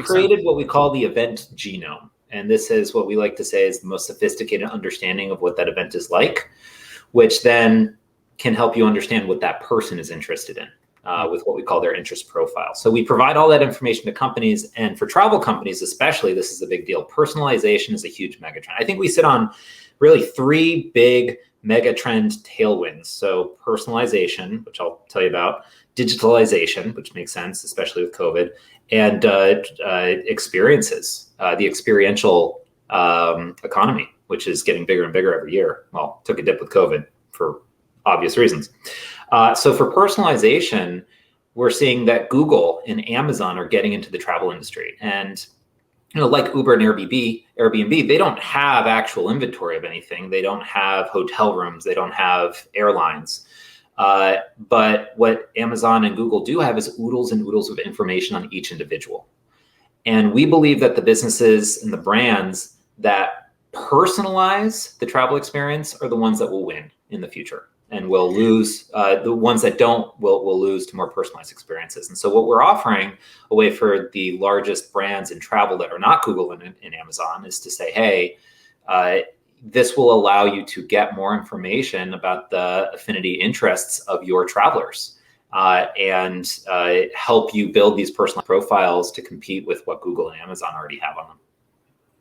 created what we call the event genome. And this is what we like to say is the most sophisticated understanding of what that event is like, which then can help you understand what that person is interested in with what we call their interest profile. So we provide all that information to companies, and for travel companies especially, this is a big deal. Personalization is a huge megatrend. I think we sit on really three big megatrend tailwinds. So personalization, which I'll tell you about, digitalization, which makes sense, especially with COVID, and experiences, the experiential economy, which is getting bigger and bigger every year. Well, took a dip with COVID for obvious reasons. So for personalization, we're seeing that Google and Amazon are getting into the travel industry. And like Uber and Airbnb, they don't have actual inventory of anything. They don't have hotel rooms. They don't have airlines. But what Amazon and Google do have is oodles and oodles of information on each individual. And we believe that the businesses and the brands that personalize the travel experience are the ones that will win in the future, and will lose. The ones that don't will lose to more personalized experiences. And so what we're offering a way for the largest brands in travel that are not Google and Amazon is to say, hey, this will allow you to get more information about the affinity interests of your travelers and help you build these personal profiles to compete with what Google and Amazon already have on them.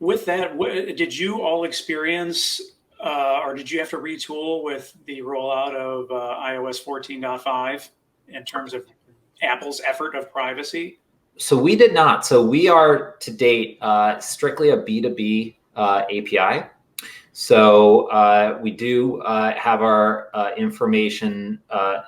With that, did you all experience or did you have to retool with the rollout of iOS 14.5 in terms of Apple's effort of privacy? So we did not. So we are to date strictly a B2B API. So we do have our information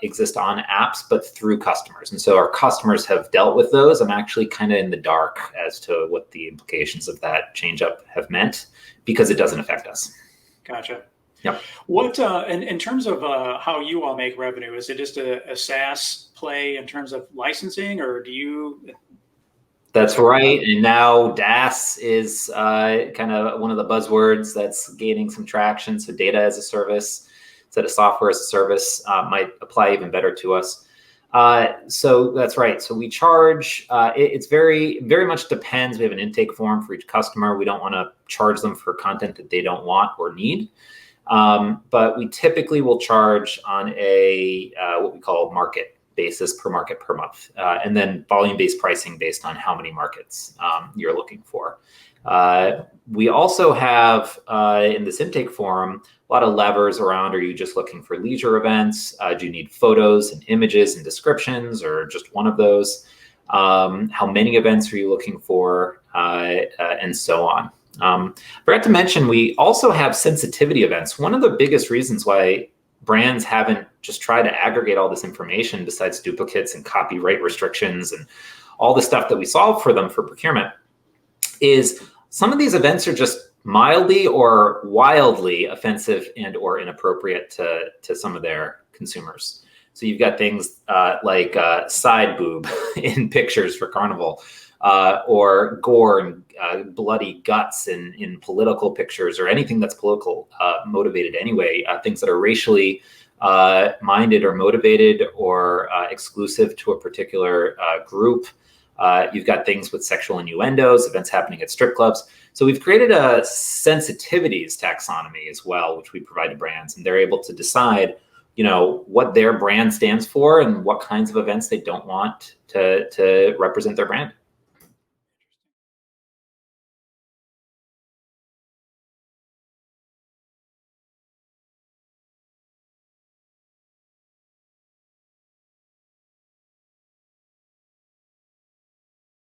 exist on apps, but through customers. And so our customers have dealt with those. I'm actually kind of in the dark as to what the implications of that change up have meant, because it doesn't affect us. Gotcha. Yep. What in terms of how you all make revenue, is it just a SaaS play in terms of licensing, or do you? That's right. And now DaaS is kind of one of the buzzwords that's gaining some traction. So data as a service instead of software as a service might apply even better to us. So that's right. So we charge, it's very much depends. We have an intake form for each customer. We don't want to charge them for content that they don't want or need. But we typically will charge on a, what we call market basis per market per month, and then volume-based pricing based on how many markets you're looking for. We also have in this intake form a lot of levers around, are you just looking for leisure events? Do you need photos and images and descriptions, or just one of those? How many events are you looking for? And so on. Forgot to mention, we also have sensitivity events. One of the biggest reasons why brands haven't just tried to aggregate all this information, besides duplicates and copyright restrictions and all the stuff that we solve for them for procurement, is some of these events are just mildly or wildly offensive and or inappropriate to some of their consumers. So you've got things like side boob in pictures for Carnival, or gore and bloody guts in political pictures, or anything that's political motivated anyway, things that are racially minded or motivated or exclusive to a particular group. You've got things with sexual innuendos, events happening at strip clubs. So we've created a sensitivities taxonomy as well, which we provide to brands, and they're able to decide, what their brand stands for and what kinds of events they don't want to represent their brand.